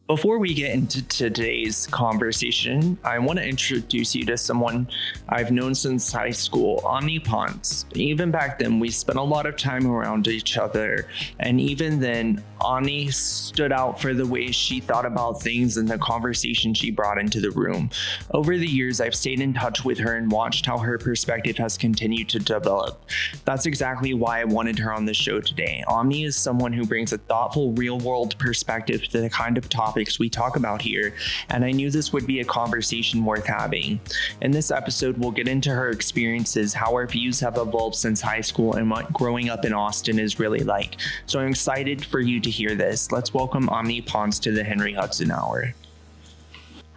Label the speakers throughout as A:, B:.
A: Before we get into today's conversation, I want to introduce you to someone I've known since high school, Omnee Ponce. Even back then, we spent a lot of time around each other, and even then, Omnee stood out for the way she thought about things and the conversation she brought into the room. Over the years, I've stayed in touch with her and watched how her perspective has continued to develop. That's exactly why I wanted her on the show today. Omnee is someone who brings a thoughtful, real-world perspective to the kind of topics we talk about here, and I knew this would be a conversation worth having. In this episode, we'll get into her experiences, how our views have evolved since high school, and what growing up in Austin is really like. So I'm excited for you to hear this. Let's welcome Omnee Ponce to the Henry Hudson Hour.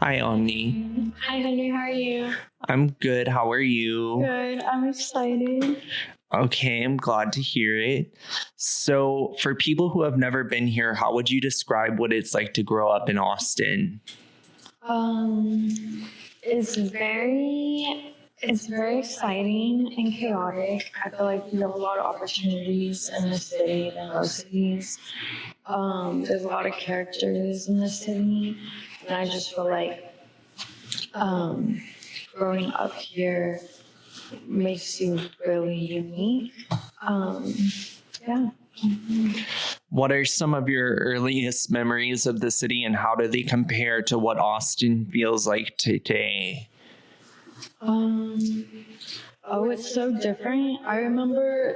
A: Hi, Omnee.
B: Hi, Henry. How are you?
A: I'm good. How are you?
B: Good. I'm excited.
A: Okay, I'm glad to hear it. So, for people who have never been here, how would you describe what it's like to grow up in Austin?
B: It's very exciting and chaotic. I feel like you have a lot of opportunities in this city than most cities. There's a lot of characters in this city, and I just feel like growing up here makes you really unique. Yeah.
A: What are some of your earliest memories of the city, and how do they compare to what Austin feels like today?
B: It's so different. I remember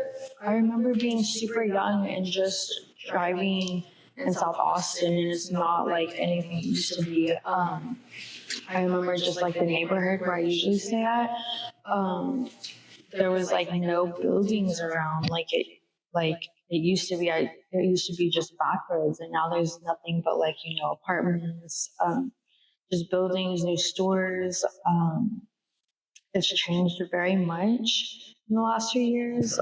B: being super young and just driving in South Austin, and it's not like anything it used to be. I remember just like the neighborhood where I usually stay at. There was like no buildings around like it used to be. It used to be just back roads, and now there's nothing but like apartments, just buildings, new stores. It's changed very much in the last few years.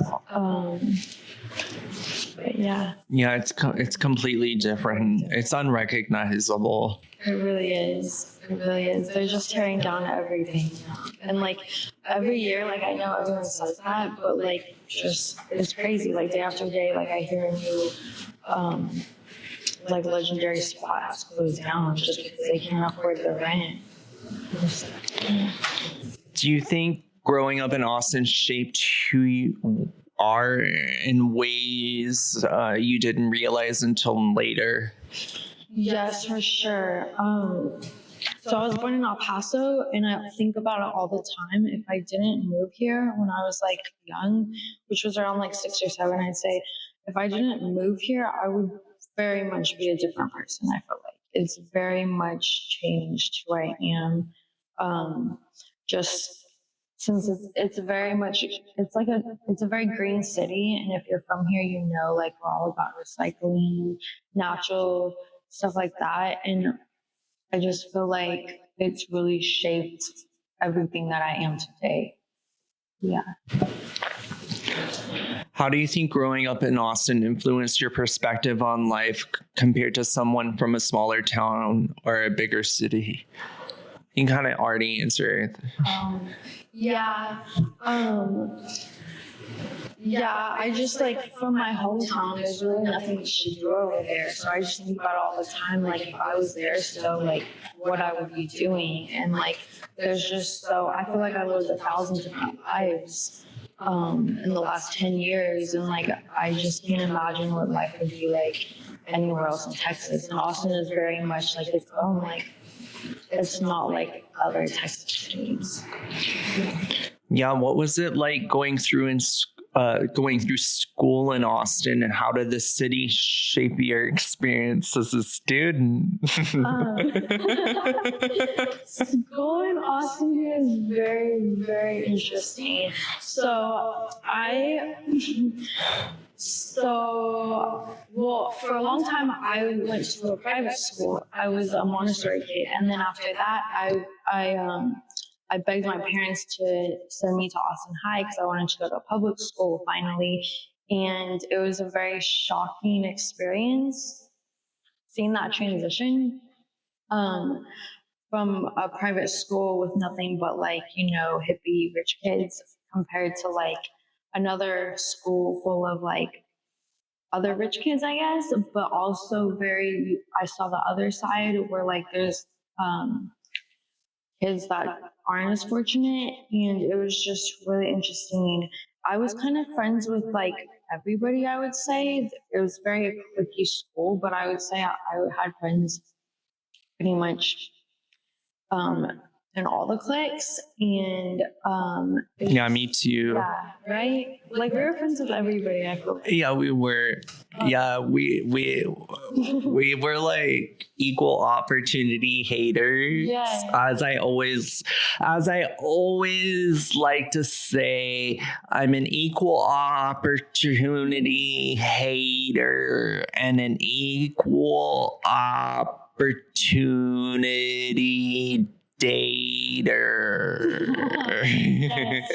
B: But yeah.
A: Yeah, it's completely different. It's unrecognizable.
B: It really is. It really is. They're just tearing down everything. And like every year, like I know everyone says that, but like just it's crazy. Like day after day, like I hear a new like legendary spot has closed down just because they can't afford the rent.
A: Do you think growing up in Austin shaped who you are in ways you didn't realize until later?
B: Yes, for sure. So I was born in El Paso, and I think about it all the time. If I didn't move here when I was like young, which was around like 6 or 7, I'd say, if I didn't move here, I would very much be a different person. I feel like it's very much changed who I am. Just since it's very much it's a very green city, and if you're from here, like we're all about recycling, natural stuff like that, and I just feel like it's really shaped everything that I am today. Yeah.
A: How do you think growing up in Austin influenced your perspective on life compared to someone from a smaller town or a bigger city? You can kind of already answer it.
B: I just like from my hometown, there's really nothing to do over there. So I just think about it all the time, like if I was there still, like what I would be doing. And like there's just I feel like I lived 1,000 different lives in the last 10 years. And like I just can't imagine what life would be like anywhere else in Texas. And Austin is very much like its own, like it's not like other Texas cities.
A: Yeah, what was it like going through school in Austin, and how did the city shape your experience as a student?
B: School in Austin is very, very interesting. For a long time, I went to a private school. I was a Montessori kid, and then after that, I begged my parents to send me to Austin High because I wanted to go to a public school finally. And it was a very shocking experience seeing that transition from a private school with nothing but like, hippie rich kids compared to like another school full of like other rich kids, I guess, but also I saw the other side where like there's kids that aren't as fortunate, and it was just really interesting. I was kind of friends with like everybody, I would say. It was very cliquey school, but I would say I had friends pretty much um, in all the cliques, and
A: Yeah, me too.
B: yeah, right. Like we were friends with everybody. I feel like.
A: Yeah, we were. Yeah, we were like equal opportunity haters.
B: Yeah.
A: As I always like to say, I'm an equal opportunity hater and an equal opportunity dater.
B: Yes.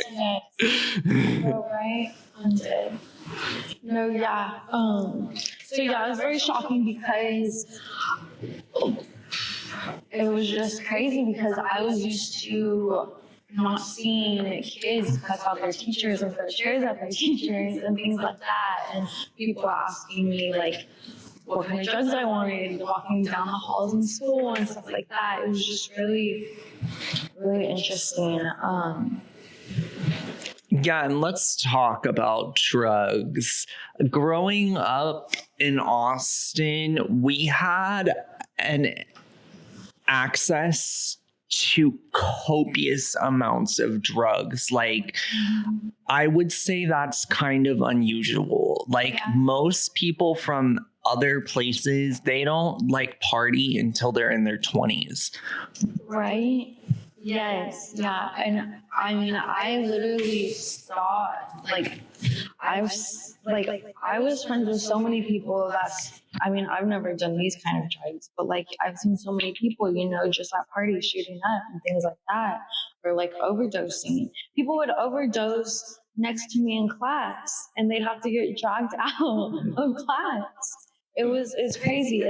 B: Oh, right. I'm dead. No, yeah. So yeah, it was very shocking because it was just crazy because I was used to not seeing kids cuss out their teachers and throw chairs at their teachers and things like that, and people asking me like what kind of drugs I wanted, walking down the halls in school and stuff like that. It was just really, really interesting.
A: Yeah, and let's talk about drugs. Growing up in Austin, we had an access to copious amounts of drugs. Like, I would say that's kind of unusual. Like, most people from other places, they don't like party until they're in their 20s.
B: Right? Yes, yeah. And I mean, I literally saw, I was friends with so many people I've never done these kind of drugs, but like, I've seen so many people, just at parties shooting up and things like that, or like overdosing. People would overdose next to me in class and they'd have to get dragged out of class. It's crazy.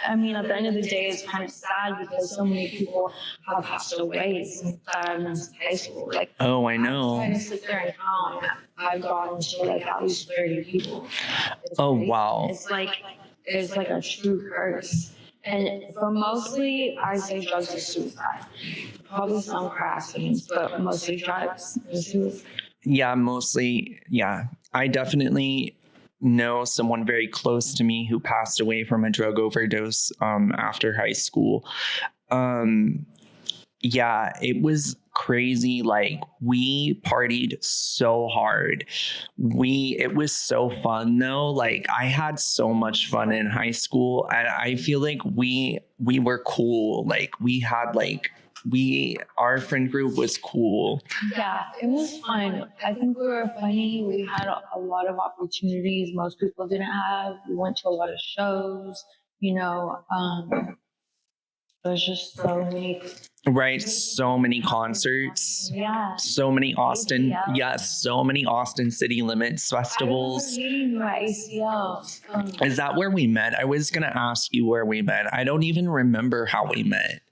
B: I mean, at the end of the day, it's kind of sad because so many people have passed away since I was in high school. Like,
A: oh, I know.
B: I'm trying to sit there and count. I've gotten to like at least 30 people.
A: Oh, wow.
B: It's like a true curse. And for mostly, I say drugs are suicide. Probably some car accidents, but mostly drugs and suicide.
A: Yeah, mostly. Yeah, I definitely know someone very close to me who passed away from a drug overdose after high school. Yeah, it was crazy. Like, we partied so hard. It was so fun though. Like, I had so much fun in high school, and I feel like we were cool. Like, our friend group was cool.
B: Yeah, it was fun. I think we were funny. We had a lot of opportunities most people didn't have. We went to a lot of shows, there's just so many.
A: Right, so many concerts.
B: Yeah.
A: So many Austin. ACL. Yes, so many Austin City Limits festivals.
B: I remember meeting you at ACL.
A: Is that where we met? I was gonna ask you where we met. I don't even remember how we met.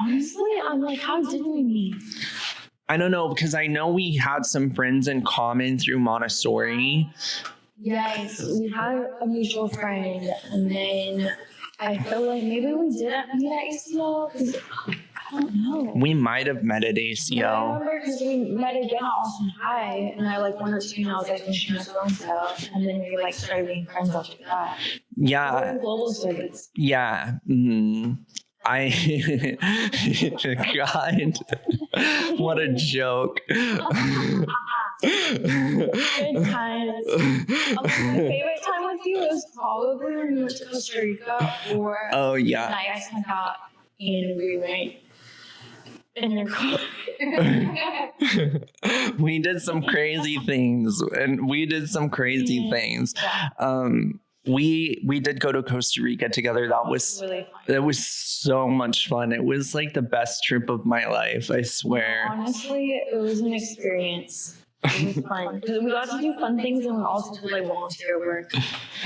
B: Honestly, I'm like, how did we meet?
A: I don't know, because I know we had some friends in common through Montessori.
B: Yes, we had a mutual friend, and then I feel like maybe we didn't meet at ACL, because I don't know.
A: We might have met at ACL.
B: I remember because we met again at Austin High, and I like went up to you and I was like, she knows so, and then we like started being friends after that.
A: Yeah.
B: Global studies.
A: Yeah. Mm-hmm. God, what a joke.
B: Good times. My favorite time with you was probably when we went to Costa Rica, or
A: oh yeah,
B: the night I snuck out and we went in your car.
A: We did some crazy things, We did go to Costa Rica together. That was really fun. It was so much fun. It was like the best trip of my life, I swear.
B: Honestly, it was an experience. It was fun because we got to do fun things, and we also did like volunteer work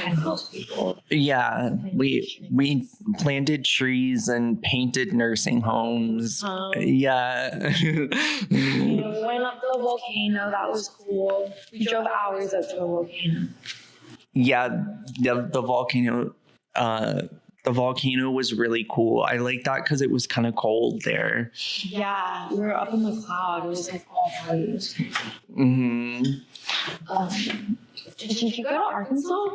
B: and help people.
A: Yeah, we planted trees and painted nursing homes. Yeah.
B: We went up the volcano. That was cool. We drove hours up to the volcano.
A: Yeah, the volcano. The volcano was really cool. I like that because it was kind of cold there.
B: Yeah, we were up in the cloud. It was like all white.
A: Hmm.
B: Did you go to Arkansas?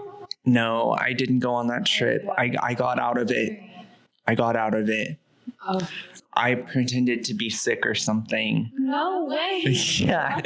A: No, I didn't go on that trip. I got out of it. I got out of it.
B: Oh.
A: I pretended to be sick or something.
B: No way.
A: Yeah.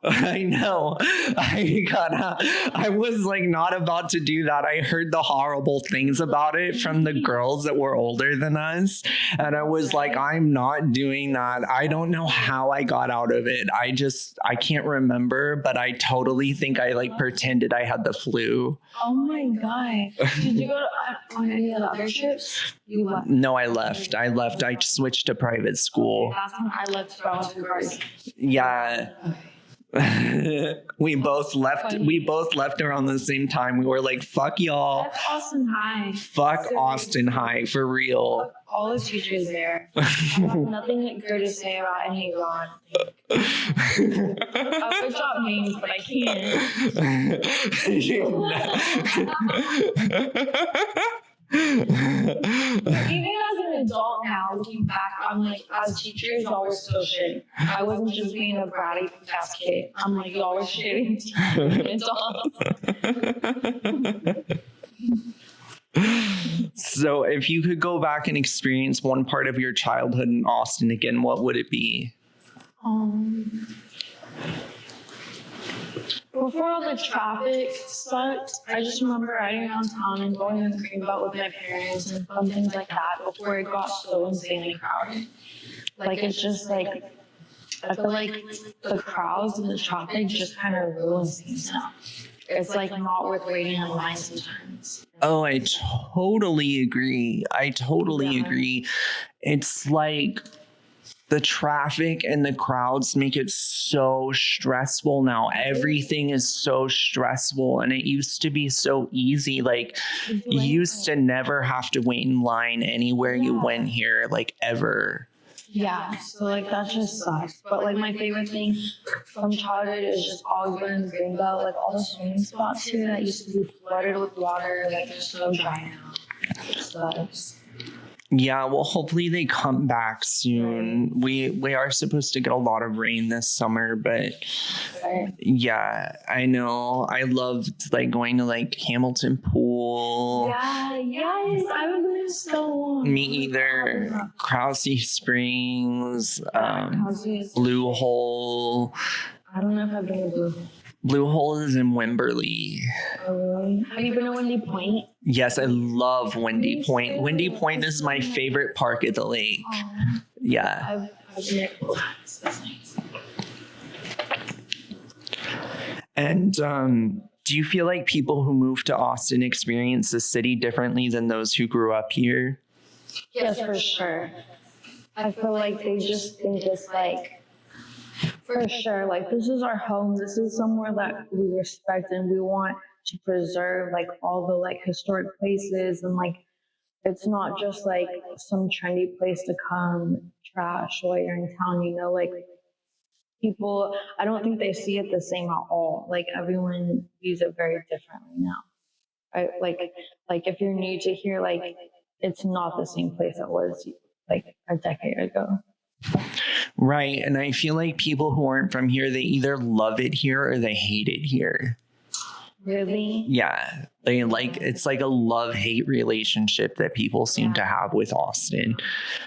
A: I know. I was like not about to do that. I heard the horrible things about it from the girls that were older than us. And I was like, I'm not doing that. I don't know how I got out of it. I can't remember, but I totally think I like pretended I had the flu.
B: Oh my God. Did you go on any of the other trips? You left?
A: No, I left. I switched to private school.
B: That's when I left Boston.
A: Yeah. We both left around the same time. We were like, fuck y'all.
B: That's Austin High.
A: Fuck Austin High, for real.
B: All the teachers there. I have nothing good to say about any of them. I would drop names, but I can't. Even as an adult now, looking back, I'm like, as teachers, y'all were so shit. I wasn't just being a bratty ass kid. I'm like, y'all were shitty adults.
A: So, if you could go back and experience one part of your childhood in Austin again, what would it be?
B: Before all the traffic sucked, I just remember riding around town and going to the Greenbelt with my parents and fun things like that before it got so insanely crowded. Like, it's just like, I feel like the crowds and the traffic just kind of ruins things now. It's like not worth waiting in line sometimes.
A: Oh, I totally agree. Agree. It's like the traffic and the crowds make it so stressful now. Everything is so stressful, and it used to be so easy. Like, you used to never have to wait in line anywhere you went here, like, ever.
B: Yeah, so like that just sucks. But like my favorite thing from childhood is just all going in Greenbelt, like all the swimming spots here that used to be flooded with water, like they're so dry now. It sucks.
A: Yeah, well, hopefully they come back soon. We are supposed to get a lot of rain this summer, but yeah, I know. I loved like going to like Hamilton Pool.
B: Yeah, yes, I was there so long.
A: Me either. Krause Springs, Blue Hole.
B: I don't know if I've been to Blue Hole.
A: Blue Hole is in Wimberley.
B: Oh, really? Have you been to Windy Point?
A: Yes, I love Windy Point. Windy Point is my favorite park at the lake. Yeah.
B: I've been there. That's nice.
A: And do you feel like people who move to Austin experience the city differently than those who grew up here?
B: Yes, for sure. I feel like they just think it's like, for sure, like this is our home. This is somewhere that we respect and we want to preserve, like all the like historic places, and like it's not just like some trendy place to come trash while you're in town. You know, like people, I don't think they see it the same at all. Like everyone views it very differently now. Like if you're new to here, like it's not the same place it was like a decade ago.
A: Right. And I feel like people who aren't from here, they either love it here or they hate it here.
B: Really?
A: Yeah. They like, it's like a love-hate relationship that people seem to have with Austin.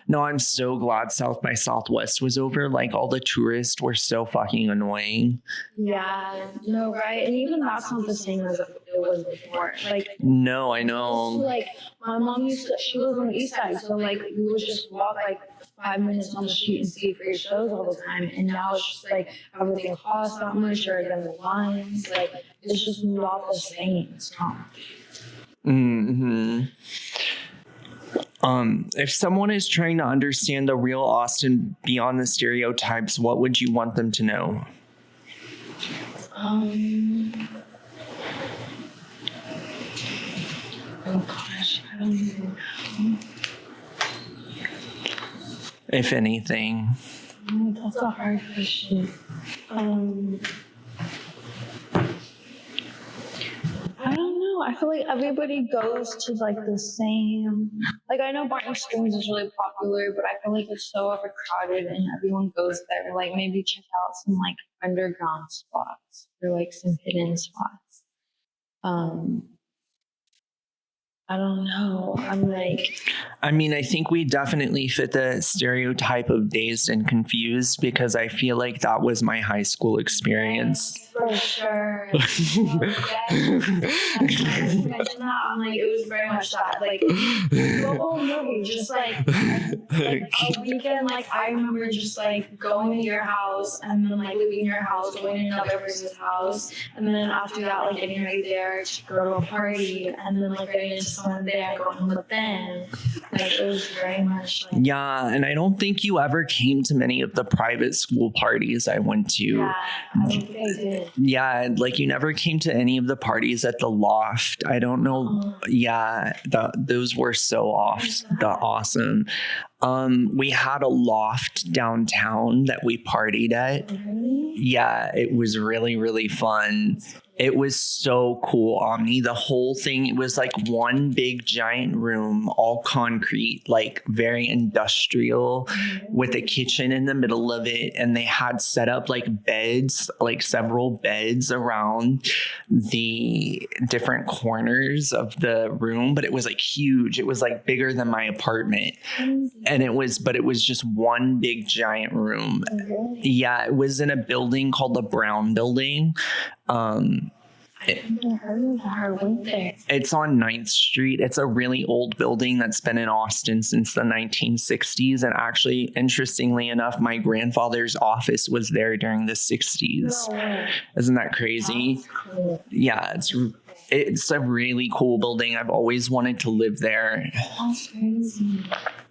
A: No, I'm so glad South by Southwest was over. Like, all the tourists were so fucking annoying.
B: Yeah, no, right? And even that's not the same as it was before. Like,
A: no, I know.
B: Like, my mom she lives on the east side, so like, we would just walk like 5 minutes on the street and see free shows all the time. And now it's just like, everything costs that much, or then the lines, like, it's just not the same. It's not.
A: Mm-hmm. If someone is trying to understand the real Austin beyond the stereotypes, what would you want them to know?
B: Oh gosh, I don't even know.
A: If anything.
B: That's a hard question. I feel like everybody goes to like the same. Like I know Barton Springs is really popular, but I feel like it's so overcrowded and everyone goes there. Like maybe check out some like underground spots or like some hidden spots. I don't know.
A: I think we definitely fit the stereotype of dazed and confused because I feel like that was my high school experience.
B: Yes, for sure. Yes. You mentioned that. I'm like, it was very much that. Like, the whole movie, just like a weekend, like, I remember just like going to your house and then like leaving your house, going to another person's house, and then after that, like getting ready there to go to a party, and then like getting into someone there, going with them. Like, it was very much like.
A: Yeah, and I don't think you ever came to many of the private school parties I went to.
B: Yeah, I don't think I did.
A: Yeah, like you never came to any of the parties at the loft. I don't know. Yeah, those were so awesome. We had a loft downtown that we partied at.
B: Really?
A: Yeah, it was really, really fun. It was so cool, Omni. The whole thing, it was like one big giant room, all concrete, like very industrial, with a kitchen in the middle of it. And they had set up like beds, like several beds around the different corners of the room. But it was like huge. It was like bigger than my apartment. And it was just one big giant room. Yeah, it was in a building called the Brown Building. It's on 9th Street. It's a really old building that's been in Austin since the 1960s. And actually, interestingly enough, my grandfather's office was there during the 60s.
B: No.
A: Isn't that crazy?
B: That's cool.
A: Yeah, it's a really cool building. I've always wanted to live there.
B: That's crazy.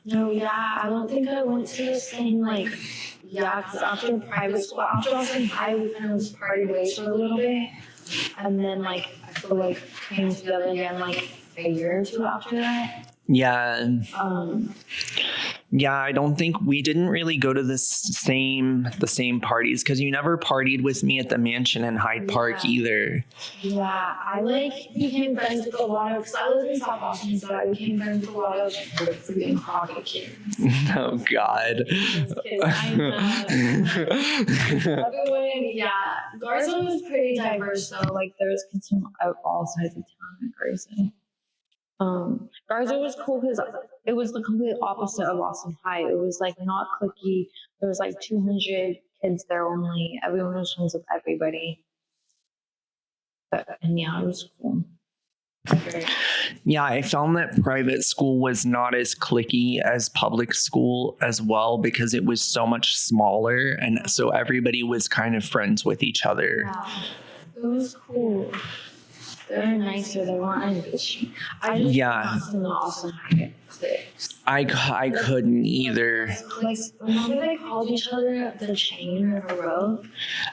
B: No, yeah, I don't think I went to the same, like, yeah, because after private school, after Austin High, we kind of parted ways for a little bit. And then, like, I feel like came together again, like, a year or two after that.
A: Yeah. Yeah, I don't think we didn't really go to the same parties because you never partied with me at the mansion in Hyde Park either.
B: Yeah, I became friends with a lot of, because I live in South Austin, so I became friends with a lot of freaking Crockett kids.
A: Oh God.
B: Kids, I know. Everyone, yeah. Garza was pretty diverse though. Like there was kids from all sides of town at Garza. Garza was cool because it was the complete opposite of Austin High. It was like not cliquey. There was like 200 kids there only. Everyone was friends with everybody. And yeah, it was cool.
A: Yeah, I found that private school was not as cliquey as public school as well because it was so much smaller. And so everybody was kind of friends with each other.
B: Yeah, it was cool. They're nicer. They weren't ambitious. I just Austin High cliques.
A: I couldn't either.
B: Like, remember they called each other the chain or the rope?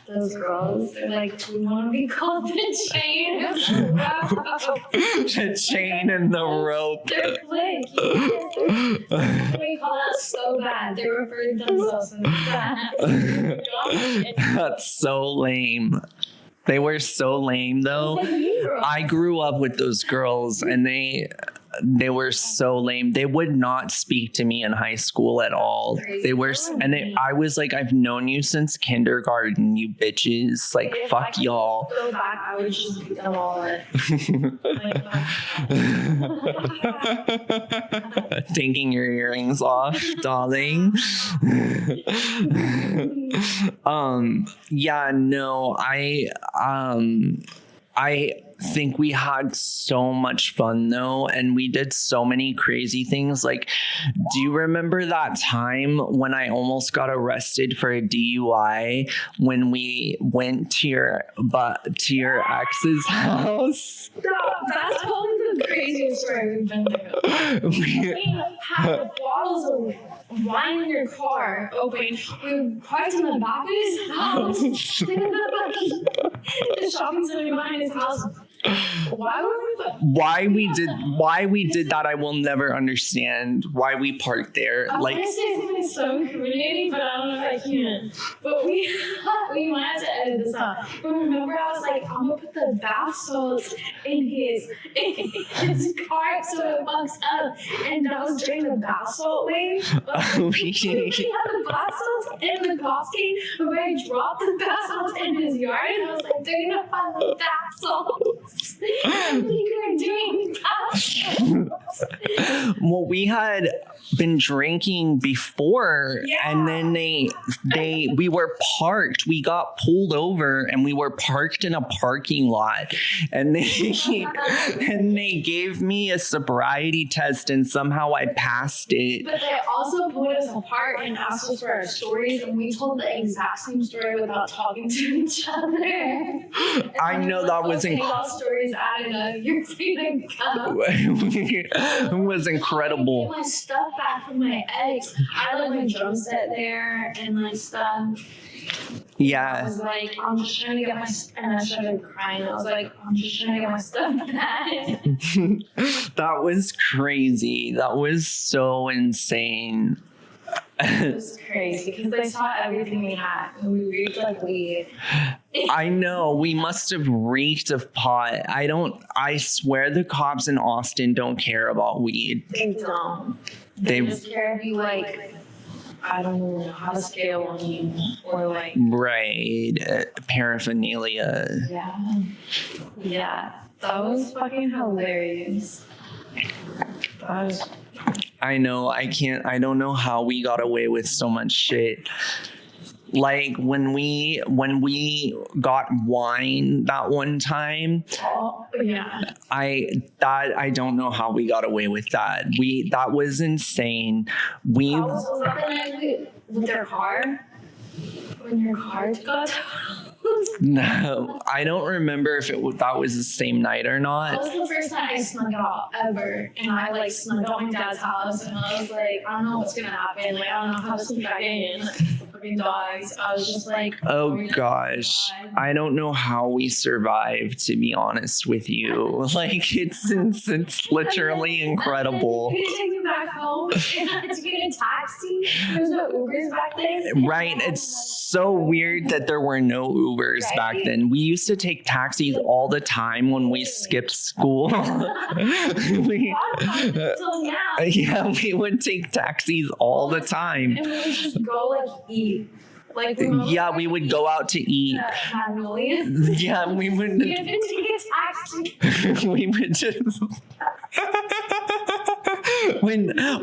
B: Those girls, they're like, we want to be called the chain and the rope.
A: The chain and the rope.
B: They're clique. Yes, we call that so bad. They referred to themselves as that.
A: That's so lame. They were so lame though. I grew up with those girls and they were so lame. They would not speak to me in high school at all. They were, I was like, I've known you since kindergarten, you bitches. Like, fuck y'all.
B: Go back, I would just beat them all in.
A: Taking your earrings off, darling. Yeah, no, I think we had so much fun though, and we did so many crazy things. Like, do you remember that time when I almost got arrested for a DUI when we went to your ex's house?
B: That's probably the craziest story we've been through. We had bottles of wine in your car open. We parked in the back of his house. The shopping center behind his house.
A: Why we did that, I will never understand. Why we parked there.
B: I want to say something so incriminating, but I don't know if I can. But we might have to edit this out. But remember, I was like, I'm gonna put the bath salts in his car so it bugs up, and that was during the bath salt wave. He had the bath salts in the golf game, but I dropped the bath salts in his yard, and I was like, they're gonna find the bath salts. I think we're doing bath salts.
A: Well, we had been drinking before, and then we were parked. We got pulled over, and we were parked in a parking lot, and they gave me a sobriety test, and somehow I passed it.
B: But they also pulled us apart and asked us for our stories, and we told the exact same story without talking to each other.
A: I know that was
B: all stories added up. You're free to go.
A: It was incredible.
B: Get my stuff back from my ex. I left my drum set there and like stuff.
A: Yeah.
B: I was like, I'm just trying to get my and I started crying. I was like, I'm just trying to get my stuff back.
A: That was crazy. That was so insane.
B: It was crazy because they saw everything we had and we reeked like weed.
A: I know, we must have reeked of pot. I swear the cops in Austin don't care about weed.
B: They don't. They just care if you like, I don't know how to scale on you or like.
A: Right. Paraphernalia.
B: Yeah. Yeah. That was fucking hilarious. That was.
A: I know, I don't know how we got away with so much shit. Like when we got wine that one time.
B: Oh, yeah.
A: I don't know how we got away with that. That was insane.
B: Was that the night with their car? When your car got
A: No, I don't remember if that was the same night or not.
B: That was the first time I snuck out ever, and I like snuck out my dad's house, and I was like, I don't know what's gonna happen. Like I don't know how to sneak back in. Like, the fucking dogs. I was just like,
A: oh gosh, I don't know how we survived. To be honest with you, like it's literally incredible.
B: We take me back home, and I had to get a taxi. There's no Ubers back then.
A: Right, it's so weird that there were no Ubers back then. We used to take taxis all the time when we skipped school. Yeah, we would take taxis all the time.
B: And we would just go like eat. Like,
A: yeah, we would go out to eat. Yeah, we would.
B: We had to take a taxi.
A: We would just.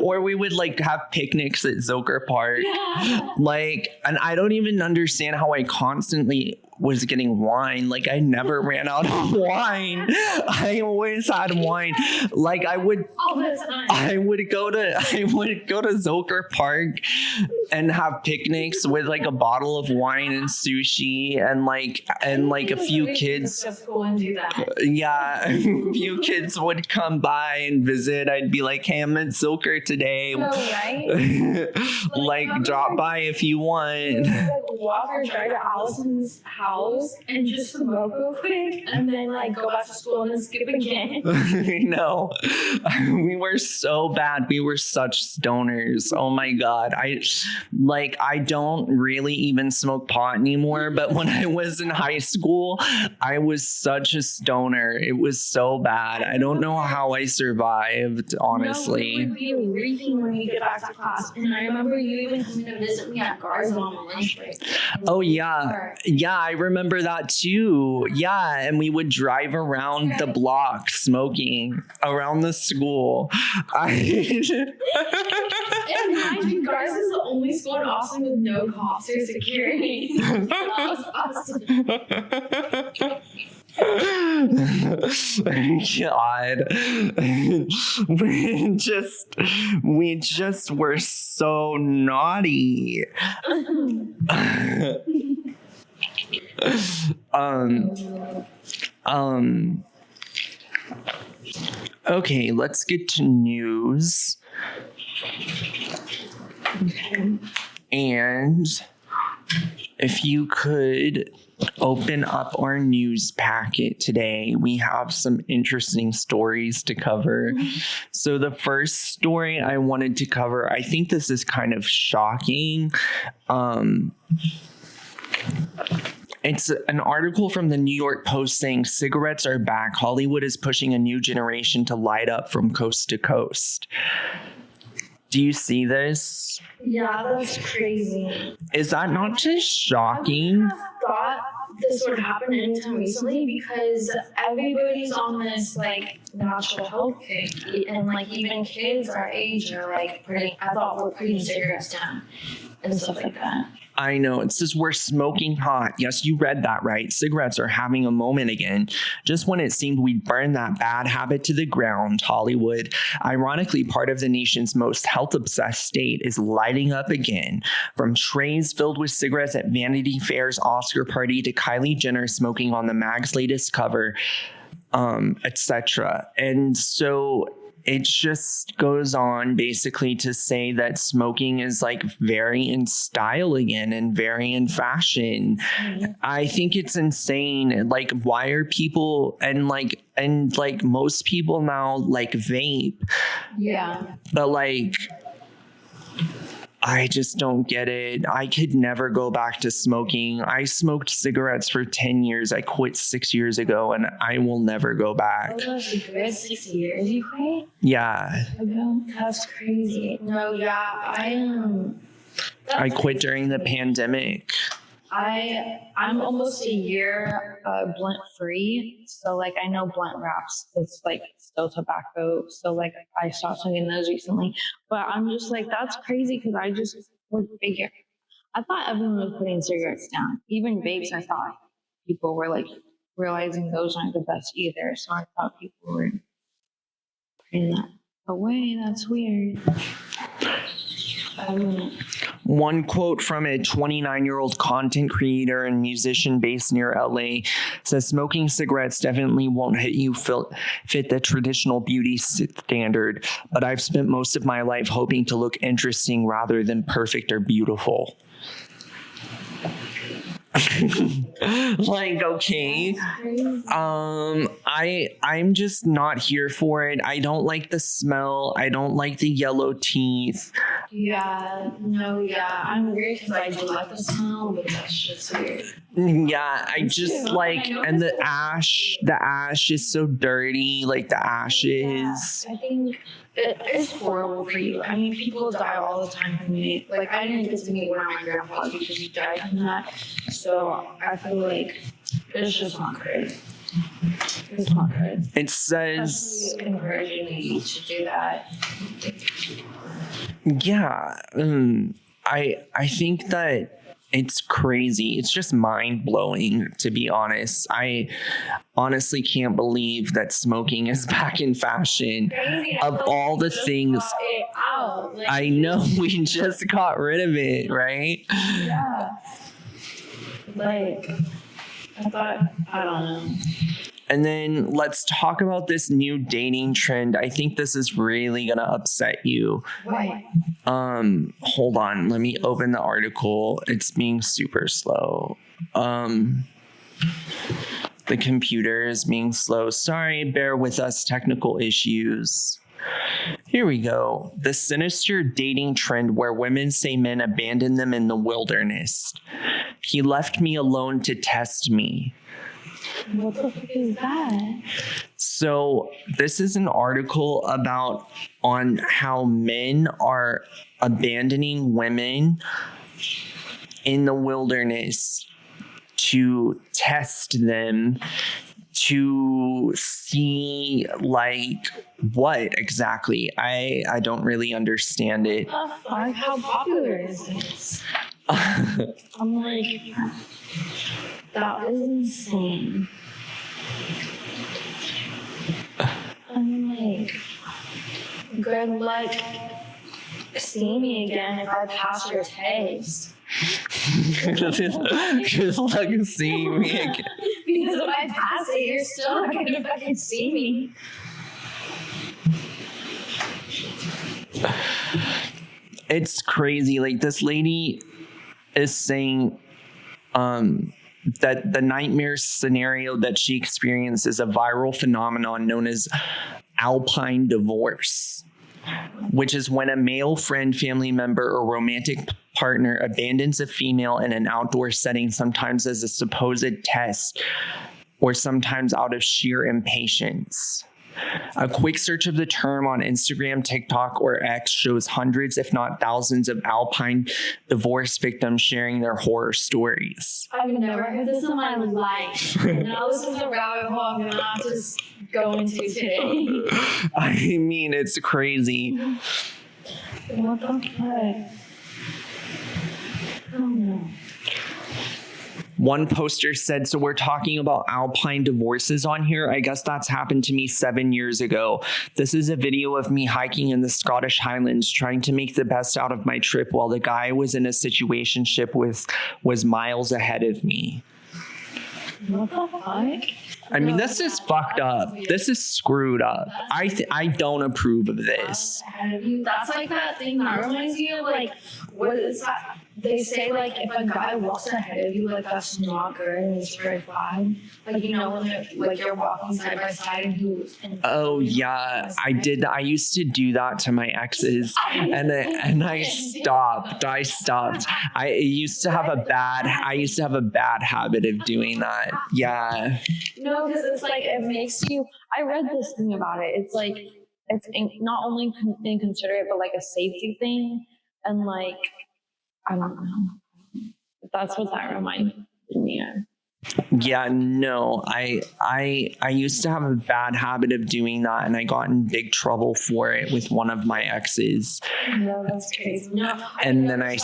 A: Or we would like have picnics at Zilker Park.
B: Yeah.
A: Like, and I don't even understand how I constantly was getting wine. Like I never ran out of wine. I always had wine. Like I would
B: all the time.
A: I would go to Zilker Park and have picnics with like a bottle of wine and sushi and like a few kids. Yeah, a few kids would come by and visit. I'd be like, hey, I'm at Zilker today.
B: Oh, right?
A: Like drop by if you want.
B: Walk or drive to Allison's house and just smoke real quick and then like go back to school and then skip again.
A: No, we were so bad. We were such stoners. Oh my God. I don't really even smoke pot anymore, but when I was in high school, I was such a stoner. It was so bad. I don't know how I survived, honestly.
B: No, we would be reeking when we get back to class. And I remember you even coming to visit me at Garza on my lunch break.
A: Oh yeah. Yeah, I remember that too. Yeah, and we would drive around the block smoking around the school.
B: And mind you, Garza is the only school in Austin with no cops or security. That was awesome.
A: God, we just were so naughty. Okay, let's get to news.
B: Okay.
A: And if you could open up our news packet today, we have some interesting stories to cover. So the first story I wanted to cover, I think this is kind of shocking. It's an article from the New York Post saying cigarettes are back. Hollywood is pushing a new generation to light up from coast to coast. Do you see this?
B: Yeah, that's crazy.
A: Is that not just shocking?
B: I thought this would happen anytime recently because everybody's on this like natural health kick, and like even kids our age are like I thought we're putting cigarettes down and stuff like that.
A: I know. It says we're smoking hot. Yes, you read that right. Cigarettes are having a moment again. Just when it seemed we'd burn that bad habit to the ground, Hollywood, ironically part of the nation's most health-obsessed state, is lighting up again. From trays filled with cigarettes at Vanity Fair's Oscar party to Kylie Jenner smoking on the mag's latest cover, etc. And so it just goes on basically to say that smoking is like very in style again and very in fashion. Mm-hmm. I think it's insane. Like, why are people and most people now like vape?
B: Yeah.
A: But like, I just don't get it. I could never go back to smoking. I smoked cigarettes for 10 years. I quit 6 years ago, and I will never go back.
B: Oh, that's good. 6 years you quit?
A: Yeah.
B: That's crazy. No, yeah,
A: I quit during the pandemic.
B: I'm almost a year blunt free, so like I know blunt wraps. It's like still tobacco, so like I stopped smoking those recently. But I'm just like, that's crazy because I just would figure. I thought everyone was putting cigarettes down, even vapes. I thought people were like realizing those aren't the best either. So I thought people were putting that away. That's weird.
A: One quote from a 29-year-old content creator and musician based near LA says, smoking cigarettes definitely won't fit the traditional beauty standard, but I've spent most of my life hoping to look interesting rather than perfect or beautiful. Like, okay. I'm just not here for it. I don't like the smell. I don't like the yellow teeth.
B: Yeah, I'm weird because I do like the smell, but that's just weird.
A: Yeah, I just like, and the ash is so dirty, like the ashes.
B: Yeah, I think it's horrible for you. I mean, people die all the time from it. Like, I didn't get to meet one of my grandpas because he died from that. So I feel like it's just not good. It's not good.
A: It says
B: encouraging me to do that.
A: Yeah, I think that it's crazy. It's just mind-blowing, to be honest. I honestly can't believe that smoking is back in fashion.
B: Crazy.
A: Of all the things, I know we just got rid of it, right?
B: Yeah. Like, I don't know.
A: And then let's talk about this new dating trend. I think this is really going to upset you.
B: Right.
A: Hold on. Let me open the article. It's being super slow. The computer is being slow. Sorry, bear with us. Technical issues. Here we go. The sinister dating trend where women say men abandon them in the wilderness. He left me alone to test me.
B: What the fuck is that?
A: So this is an article on how men are abandoning women in the wilderness to test them to see like what exactly. I don't really understand it.
B: How popular is this? I'm like, that is insane. I'm like, good luck seeing me again if I pass your test.
A: Good luck seeing me again.
B: Because if I pass it, you're still not going to fucking see me.
A: It's crazy. Like, this lady is saying that the nightmare scenario that she experienced is a viral phenomenon known as alpine divorce, which is when a male friend, family member, or romantic partner abandons a female in an outdoor setting, sometimes as a supposed test or sometimes out of sheer impatience. A quick search of the term on Instagram, TikTok, or X shows hundreds, if not thousands, of alpine divorce victims sharing their horror stories.
B: I've never heard this in my life. Now this is a rabbit hole I'm gonna have to go into today.
A: I mean, it's crazy.
B: What the fuck? Oh no.
A: One poster said, so we're talking about alpine divorces on here. I guess that's happened to me 7 years ago. This is a video of me hiking in the Scottish Highlands, trying to make the best out of my trip while the guy I was in a situationship with was miles ahead of me.
B: What the fuck?
A: I mean, this is fucked up. This is screwed up. I don't approve of this.
B: That's like that thing that reminds me of like, what is that? They say like if a guy walks ahead of you, like that's not good and it's red flag. Like when like you're walking side by side and who's.
A: Oh yeah, I did. I used to do that to my exes, and I stopped. I used to have a bad habit of doing that. Yeah.
B: No, because it's like it makes you. I read this thing about it. It's like it's not only inconsiderate, but like a safety thing, and like. I don't know. That's what that reminded me of.
A: Yeah, no, I used to have a bad habit of doing that, and I got in big trouble for it with one of my exes.
B: No, that's crazy. No,
A: and then I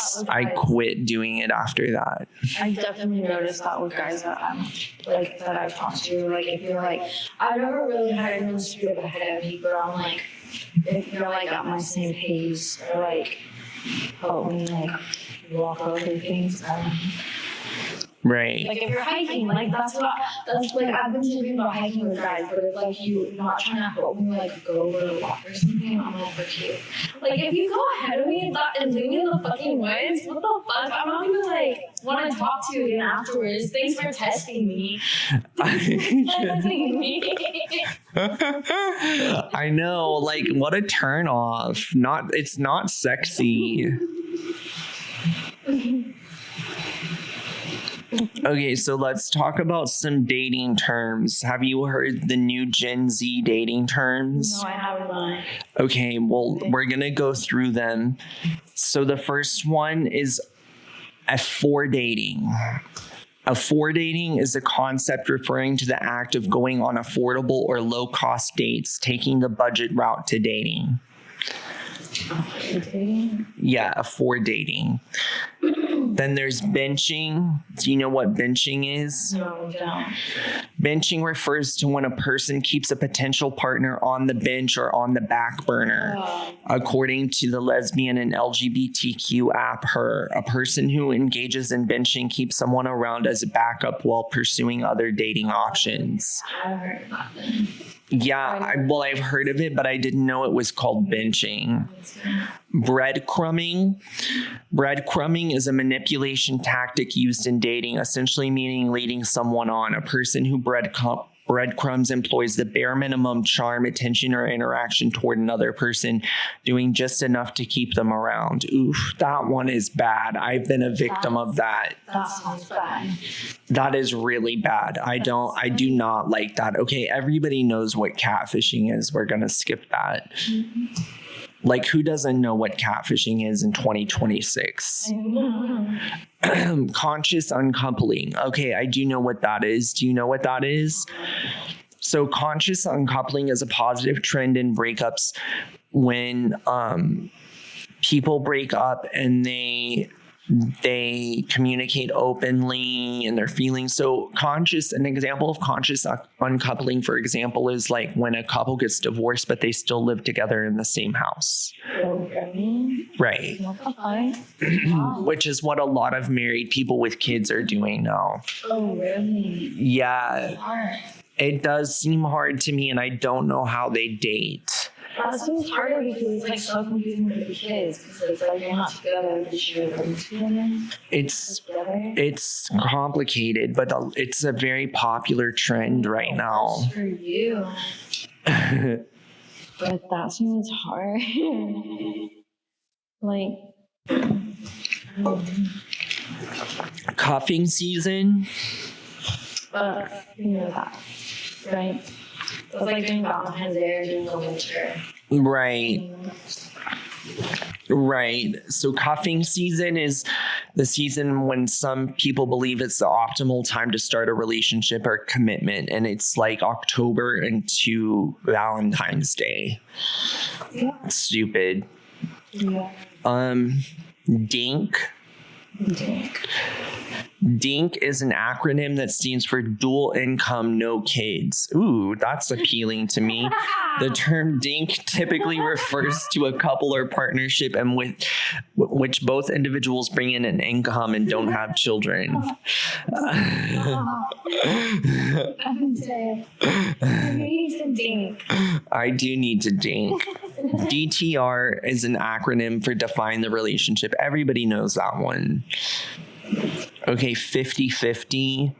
A: quit doing it after that.
B: I definitely noticed that with guys that that I've talked to. Like if you're like, I've never really had anyone straight up ahead of me, but I'm like, if you're like at my same pace, or like help me like walk over things.
A: Right.
B: Like if you're hiking, like that's like I've been thinking about hiking with guys, but if like you're not trying to help me like go over a walk or something, I'm like okay. Like if you go ahead of me and leave me in the fucking woods, what the fuck? I'm not gonna like want to talk to you again afterwards. Thanks for testing me.
A: I know, like what a turn off. It's not sexy. Okay, so let's talk about some dating terms. Have you heard the new Gen Z dating terms?
B: No, I haven't.
A: Okay, well, we're going to go through them. So the first one is dating. Dating is a concept referring to the act of going on affordable or low-cost dates, taking the budget route to dating. Yeah, dating. Then there's benching. Do you know what benching is?
B: No, I don't.
A: Benching refers to when a person keeps a potential partner on the bench or on the back burner. According to the lesbian and LGBTQ app Her, a person who engages in benching keeps someone around as a backup while pursuing other dating options.
B: I've heard about that.
A: Yeah, I've heard of it, but I didn't know it was called benching. Breadcrumbing. Breadcrumbing is a manipulation tactic used in dating, essentially meaning leading someone on. A person who breadcrumbs employs the bare minimum charm, attention, or interaction toward another person, doing just enough to keep them around. Oof, that one is bad. I've been a victim of that.
B: That sounds bad.
A: That is really bad. I do not like that. Okay, everybody knows what catfishing is. We're going to skip that. Mm-hmm. Like, who doesn't know what catfishing is in 2026? Conscious uncoupling. Okay, I do know what that is. Do you know what that is? So conscious uncoupling is a positive trend in breakups when people break up and they communicate openly and their feelings. So an example of conscious uncoupling, for example, is like when a couple gets divorced, but they still live together in the same house.
B: Okay.
A: Right.
B: Wow.
A: Which is what a lot of married people with kids are doing now.
B: Oh, really?
A: Yeah. It does seem hard to me, and I don't know how they date.
B: That seems harder because it's like so confusing with the kids. Because it's like you're not together, but you're together.
A: It's complicated, but it's a very popular trend right now.
B: That's for you. But that seems hard. Like,
A: cuffing season.
B: You know that, right? It's like doing Valentine's Day during the winter.
A: Right. So cuffing season is the season when some people believe it's the optimal time to start a relationship or commitment. And it's like October into Valentine's Day. Yeah. Stupid.
B: Yeah.
A: DINK. DINK is an acronym that stands for dual income, no kids. Ooh, that's appealing to me. The term DINK typically refers to a couple or partnership and with which both individuals bring in an income and don't have children. I do need to DINK. DTR is an acronym for define the relationship. Everybody knows that one. Okay, 50-50.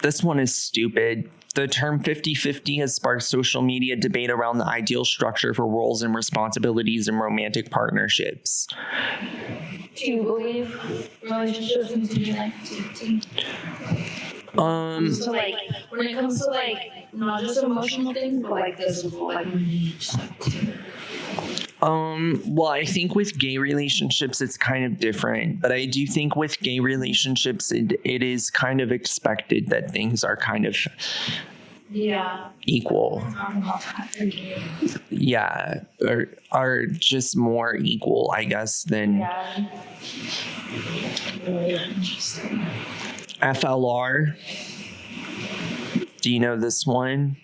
A: This one is stupid. The term 50-50 has sparked social media debate around the ideal structure for roles and responsibilities in romantic partnerships.
B: Do you believe relationships need to be like 50? So like when it comes to like not just emotional things, but like physical, like
A: well, I think with gay relationships, it's kind of different. But I do think with gay relationships, it is kind of expected that things are kind of equal. Yeah, are just more equal, I guess, than
B: really interesting.
A: FLR. Do you know this one?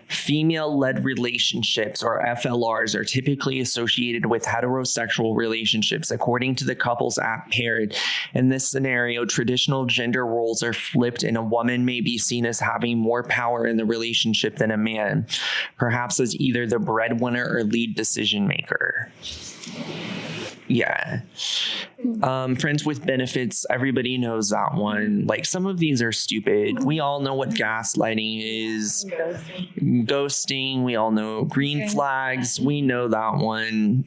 A: Female-led relationships, or FLRs, are typically associated with heterosexual relationships. According to the couples app Paired, in this scenario, traditional gender roles are flipped and a woman may be seen as having more power in the relationship than a man, perhaps as either the breadwinner or lead decision maker. Yeah. Friends with benefits, everybody knows that one. Like, some of these are stupid. We all know what gaslighting is. Ghosting. We all know green flags. We know that one.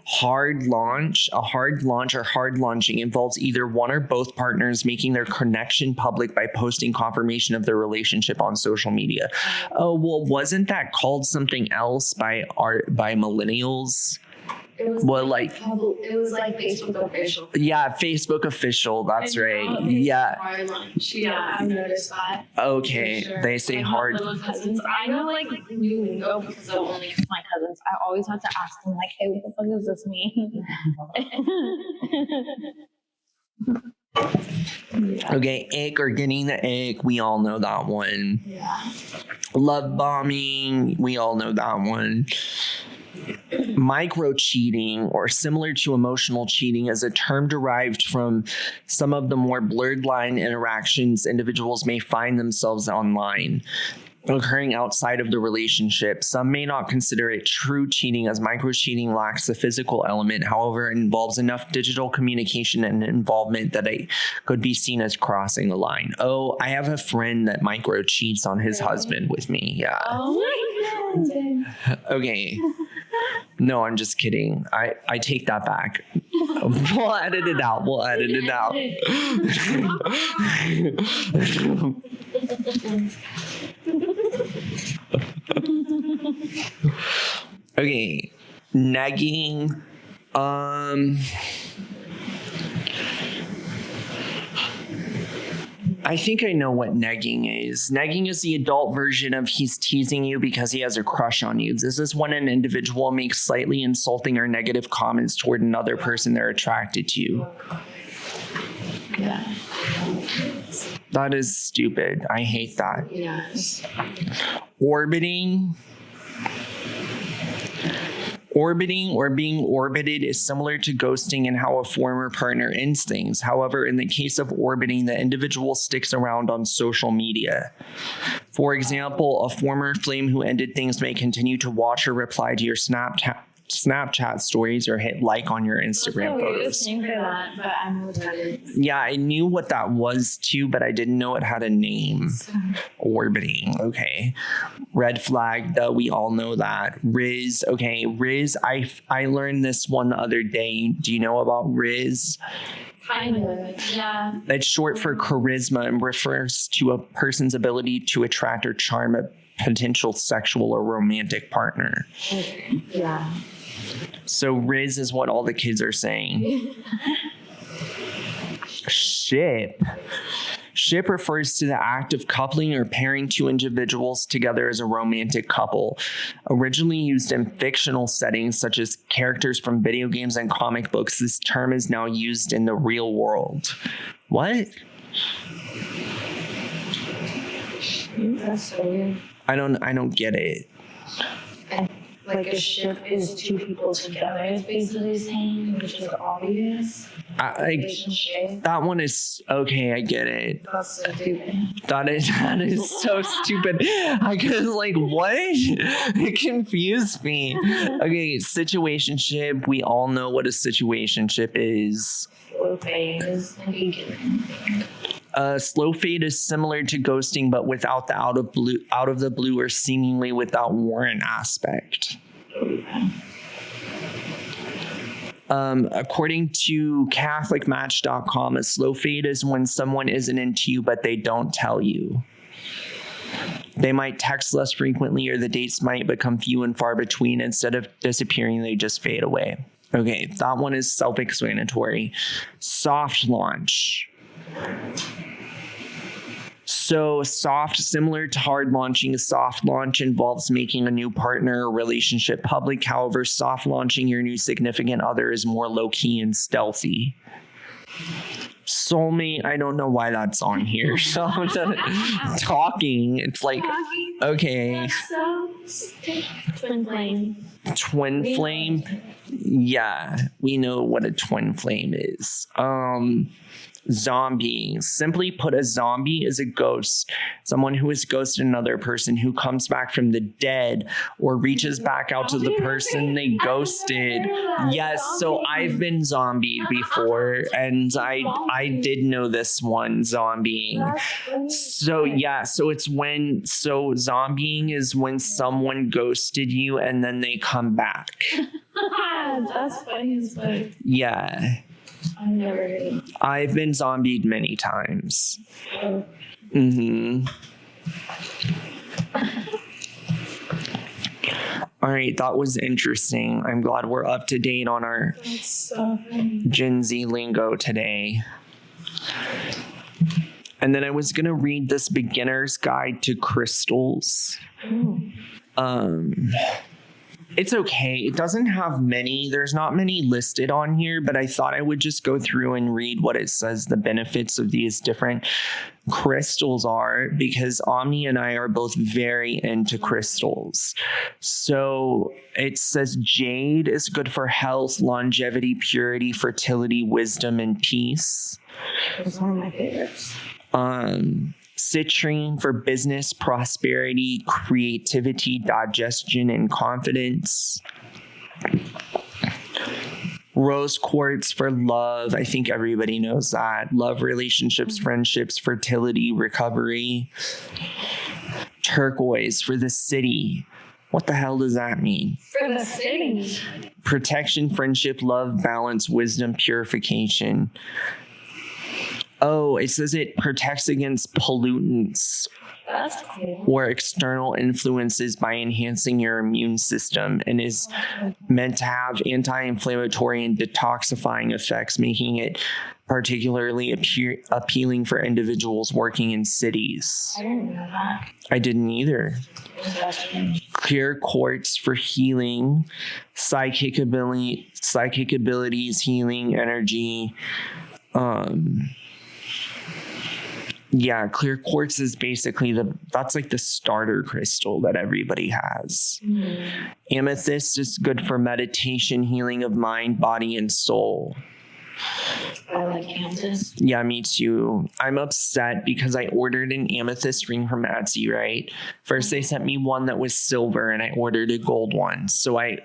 A: Hard launch. A hard launch or hard launching involves either one or both partners making their connection public by posting confirmation of their relationship on social media. Oh, well, wasn't that called something else by millennials?
B: It was like Facebook official.
A: Yeah, Facebook official. That's right. Yeah.
B: Yeah, I've noticed that.
A: Okay, sure. They say hard.
B: Cousins. I know like new lingo because of only my cousins. I always have to ask them like, "Hey, what the fuck does this mean?"
A: Okay, ick or getting the ick. We all know that one.
B: Yeah.
A: Love bombing. We all know that one. Micro cheating, or similar to emotional cheating, is a term derived from some of the more blurred line interactions individuals may find themselves online, occurring outside of the relationship. Some may not consider it true cheating, as micro cheating lacks the physical element. However, it involves enough digital communication and involvement that it could be seen as crossing the line. Oh, I have a friend that micro cheats on his husband with me. Yeah.
B: Oh my God.
A: Okay. No, I'm just kidding. I take that back. We'll edit it out. Okay. Negging. I think I know what negging is. Negging is the adult version of he's teasing you because he has a crush on you. This is when an individual makes slightly insulting or negative comments toward another person they're attracted to.
B: Yeah.
A: That is stupid. I hate that.
B: Yes.
A: Orbiting. Orbiting or being orbited is similar to ghosting in how a former partner ends things. However, in the case of orbiting, the individual sticks around on social media. For example, a former flame who ended things may continue to watch or reply to your Snapchat stories or hit like on your Instagram photos.
B: But I know what that is.
A: Yeah, I knew what that was too, but I didn't know it had a name. Orbiting. Okay. Red flag, though, we all know that. Riz. Okay, Riz. I learned this one the other day. Do you know about Riz?
B: Kind of, yeah.
A: It's short for charisma and refers to a person's ability to attract or charm a potential sexual or romantic partner.
B: Yeah.
A: So Riz is what all the kids are saying. Ship. Ship refers to the act of coupling or pairing two individuals together as a romantic couple. Originally used in fictional settings such as characters from video games and comic books, this term is now used in the real world. What?
B: That's so weird.
A: I don't get it.
B: Like a ship is two people together, is basically saying, which is obvious.
A: That one is okay. I get it.
B: That's so stupid.
A: That is so stupid. I was like, what? It confused me. Okay, situationship. We all know what a situationship is.
B: Slow phase.
A: Slow fade is similar to ghosting, but without the out of the blue or seemingly without warrant aspect. According to CatholicMatch.com, a slow fade is when someone isn't into you, but they don't tell you. They might text less frequently, or the dates might become few and far between. Instead of disappearing, they just fade away. Okay, that one is self-explanatory. Soft launch. So soft, similar to hard launching, soft launch involves making a new partner or relationship public. However, soft launching your new significant other is more low-key and stealthy. Soulmate, I don't know why that's on here. So talking, it's like, okay.
B: Twin flame.
A: Twin flame? Yeah, we know what a twin flame is. Zombie. Simply put, a zombie is a ghost, someone who has ghosted another person who comes back from the dead or reaches back out to the person they ghosted. Yes, so I've been zombied before, and I did know this one, zombieing. So yeah, so zombieing is when someone ghosted you and then they come back.
B: That's funny as fuck.
A: Yeah.
B: I've never heard of it.
A: I've been zombied many times. Mm-hmm. All right, that was interesting. I'm glad we're up to date on our Gen Z lingo today. And then I was going to read this beginner's guide to crystals. It's okay. It doesn't have many. There's not many listed on here, but I thought I would just go through and read what it says the benefits of these different crystals are, because Omnee and I are both very into crystals. So it says jade is good for health, longevity, purity, fertility, wisdom, and peace.
B: It's one of my favorites.
A: Citrine for business, prosperity, creativity, digestion, and confidence. Rose quartz for love. I think everybody knows that. Love, relationships, friendships, fertility, recovery. Turquoise for the city. What the hell does that mean?
B: For the city.
A: Protection, friendship, love, balance, wisdom, purification. Oh, it says it protects against pollutants
B: That's cool.
A: or external influences by enhancing your immune system, and is meant to have anti-inflammatory and detoxifying effects, making it particularly appealing for individuals working in cities.
B: I didn't know that.
A: I didn't either. Clear quartz for healing, psychic abilities, healing energy. Yeah, clear quartz is basically that's like the starter crystal that everybody has. Amethyst is good for meditation, healing of mind, body, and soul.
B: I like amethyst.
A: Yeah, me too. I'm upset because I ordered an amethyst ring from Etsy, right? First they sent me one that was silver and I ordered a gold one. So I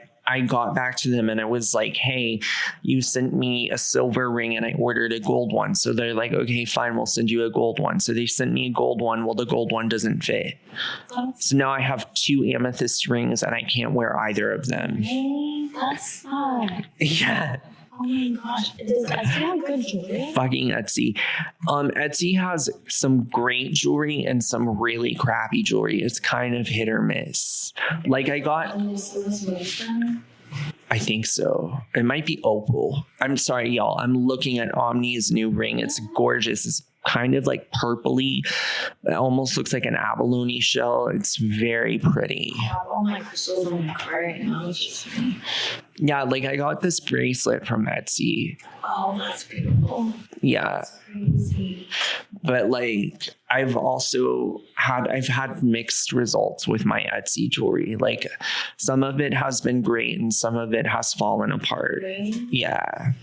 A: got back to them and I was like, hey, you sent me a silver ring and I ordered a gold one. So they're like, okay, fine, we'll send you a gold one. So they sent me a gold one. Well, the gold one doesn't fit. So now I have 2 amethyst rings and I can't wear either of them.
B: Hey, that's sad.
A: Yeah.
B: Oh my gosh. Does Etsy have good jewelry?
A: Fucking Etsy. Etsy has some great jewelry and some really crappy jewelry. It's kind of hit or miss. Like I got... I think so. It might be opal. I'm sorry, y'all. I'm looking at Omnee's new ring. It's gorgeous. It's kind of like purpley. It almost looks like an abalone shell. It's very pretty.
B: I have all my crystals in my car right now. It's just me.
A: Yeah, like I got this bracelet from Etsy.
B: Oh, that's beautiful.
A: Yeah.
B: That's crazy.
A: But like I've had mixed results with my Etsy jewelry. Like some of it has been great and some of it has fallen apart.
B: Really?
A: Yeah.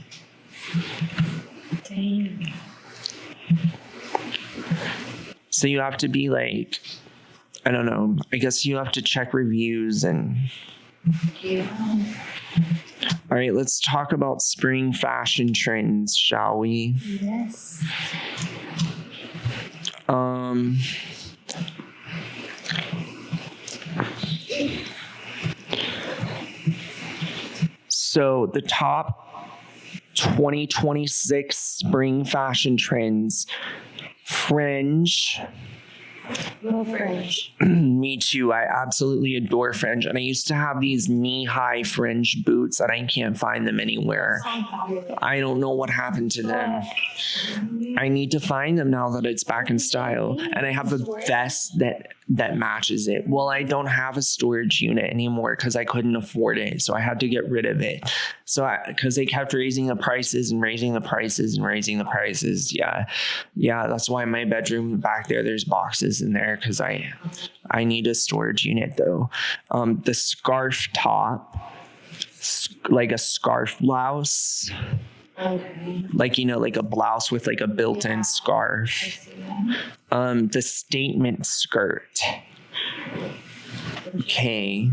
B: Dang.
A: So you have to be like, I don't know, I guess you have to check reviews and...
B: Yeah.
A: All right, let's talk about spring fashion trends, shall we?
B: Yes.
A: So the top 2026 spring fashion trends: fringe.
B: No fringe.
A: Me too. I absolutely adore fringe. And I used to have these knee-high fringe boots and I can't find them anywhere. I don't know what happened to them. I need to find them now that it's back in style. And I have a vest that matches it. Well, I don't have a storage unit anymore because I couldn't afford it. So I had to get rid of it. So because they kept raising the prices and raising the prices and raising the prices. Yeah. That's why in my bedroom back there's boxes in there because I need a storage unit though. The scarf top, like a scarf blouse.
B: Okay.
A: Like, like a blouse with like a built-in scarf.
B: I see that.
A: The statement skirt. Okay.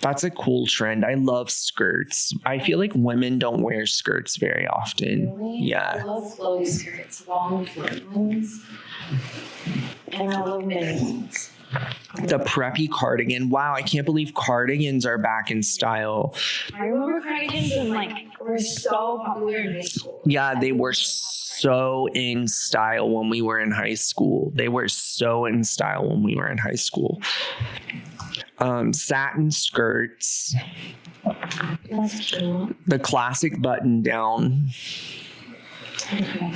A: That's a cool trend. I love skirts. I feel like women don't wear skirts very often.
B: Really?
A: Yeah.
B: I love flowy skirts, long flowy ones. And I love mini ones.
A: The preppy cardigan. Wow, I can't believe cardigans are back in style.
B: I remember cardigans were so popular in high school.
A: Yeah, they were so in style when we were in high school. Satin skirts.
B: That's true.
A: The classic button down.
B: Okay.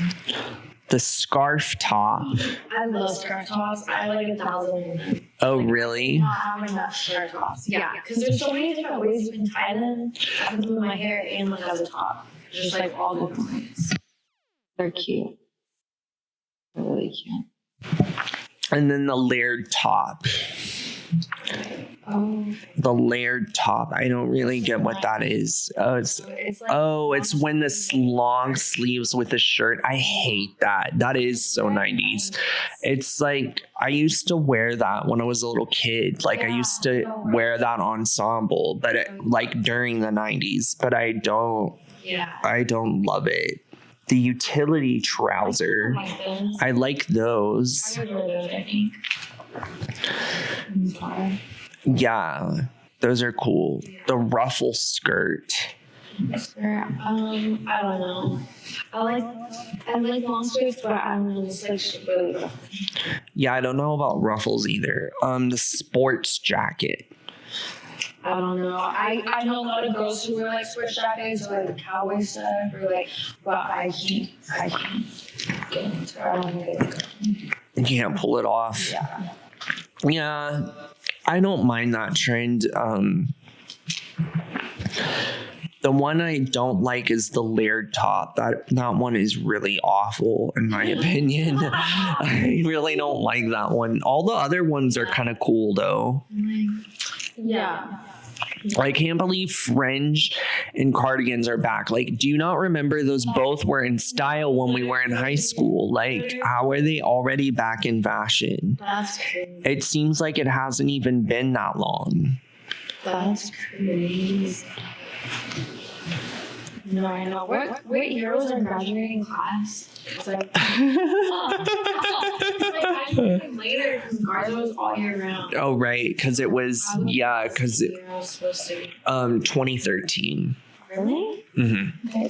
A: The scarf top.
B: I love scarf tops. I like 1,000.
A: Oh, really?
B: Not having enough scarf tops. Yeah, because there's so many different ways you can tie them. I can do my hair and as a top. Just all different ways. They're cute. They're really cute.
A: And then the layered top.
B: Oh.
A: The layered top. I don't really get what that is. It's when this long sleeves with a shirt. I hate that. That is so 90s. It's like I used to wear that when I was a little kid. Like I used to wear that ensemble, but during the 90s. But I don't.
B: Yeah.
A: I don't love it. The utility trouser. I like those.
B: I would wear those, I think.
A: Yeah, those are cool. The ruffle skirt.
B: I don't know. I like long skirts, but I don't know. It's really rough.
A: Yeah, I don't know about ruffles either. The sports jacket.
B: I don't know. I know a lot of girls who wear sports jackets or cowboy stuff but I can't get into it. I don't think it's good.
A: You can't pull it off. Yeah, I don't mind that trend. The one I don't like is the layered top. That one is really awful in my opinion. I really don't like that one. All the other ones are kind of cool though.
B: Yeah.
A: I can't believe fringe and cardigans are back. Like, do you not remember those both were in style when we were in high school? Like, how are they already back in fashion?
B: That's crazy.
A: It seems like it hasn't even been that long.
B: That's crazy. No, I know. What year was our graduating class? It's like, graduating later because ours was all year round.
A: Oh, right. Because it was, yeah, because it, 2013.
B: Really?
A: Mm-hmm.
B: Okay.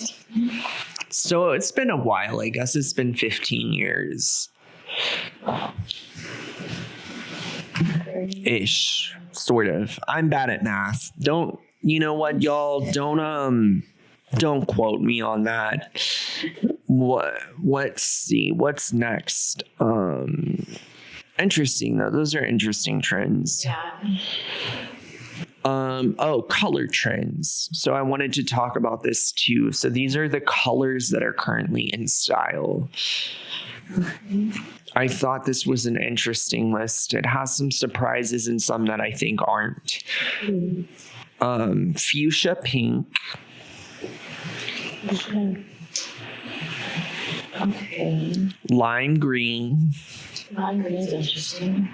A: So it's been a while. I guess it's been 15 years. Ish. Sort of. I'm bad at math. You know what, y'all? Don't quote me on that. Let's see. What's next? Interesting though. Those are interesting trends.
B: Yeah.
A: Color trends. So I wanted to talk about this too. So these are the colors that are currently in style. I thought this was an interesting list. It has some surprises and some that I think aren't. Fuchsia pink.
B: Okay.
A: Lime green.
B: Lime green is interesting.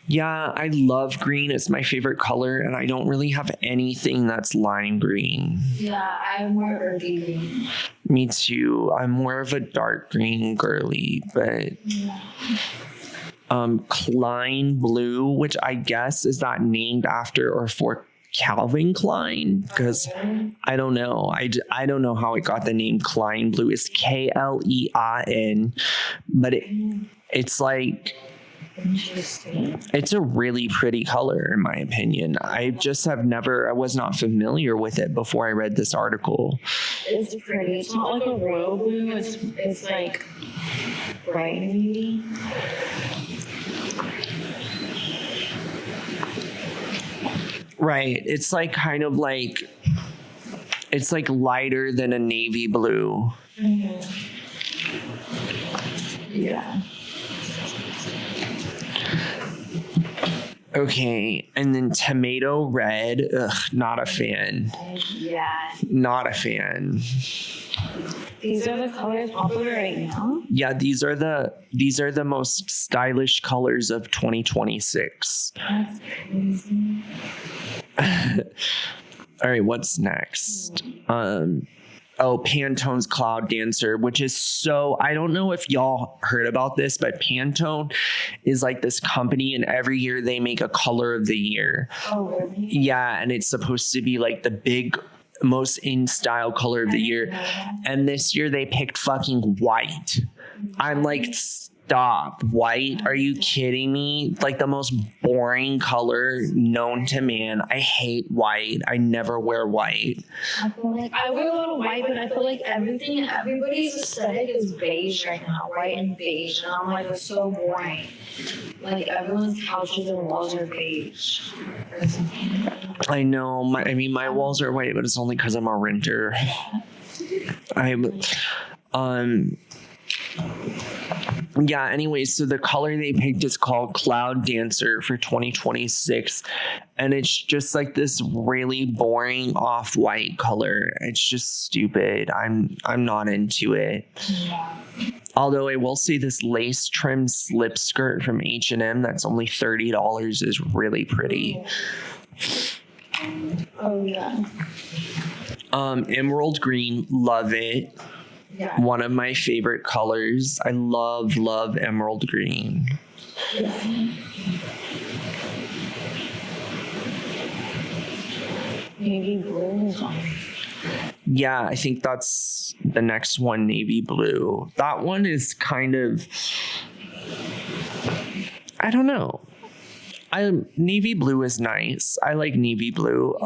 A: Yeah, I love green. It's my favorite color, and I don't really have anything that's lime green.
B: Yeah, I'm more earthy green.
A: Me too. I'm more of a dark green girly, but Klein blue, which I guess is that named after or for Calvin Klein, because I don't know. I don't know how it got the name Klein blue. It's Klein, but it's like,
B: interesting.
A: It's a really pretty color in my opinion. I was not familiar with it before I read this article.
B: It's pretty. It's not like a royal blue. It's like bright navy.
A: Right. It's like kind of like, it's like lighter than a navy blue.
B: Mm-hmm. Yeah.
A: Okay. And then tomato red. Ugh, not a fan.
B: Yeah.
A: Not a fan.
B: These are the colors popular right now?
A: Yeah, these are the most stylish colors of 2026.
B: That's crazy.
A: All right, what's next? Pantone's Cloud Dancer, which is I don't know if y'all heard about this, but Pantone is like this company, and every year they make a color of the year.
B: Oh, really?
A: Yeah, and it's supposed to be like the big, most in style color of the year. And this year they picked fucking white. I'm like, stop. White? Are you kidding me? Like the most boring color known to man. I hate white. I never wear white.
B: I feel like I wear a little white, but I feel like everybody's aesthetic is beige right now, white and beige, and I'm like, it's so boring. Like everyone's couches and walls are beige.
A: I know. My walls are white, but it's only because I'm a renter. Yeah, anyways, so the color they picked is called Cloud Dancer for 2026, and it's just like this really boring off-white color. It's just stupid. I'm not into it.
B: Yeah.
A: Although I will say this lace trim slip skirt from H&M that's only $30 is really pretty.
B: Oh yeah.
A: Emerald green, love it.
B: Yeah.
A: One of my favorite colors. I love emerald green.
B: Yeah. Navy blue is on.
A: Yeah, I think that's the next one, navy blue. That one is kind of, I don't know. Navy blue is nice. I like navy blue.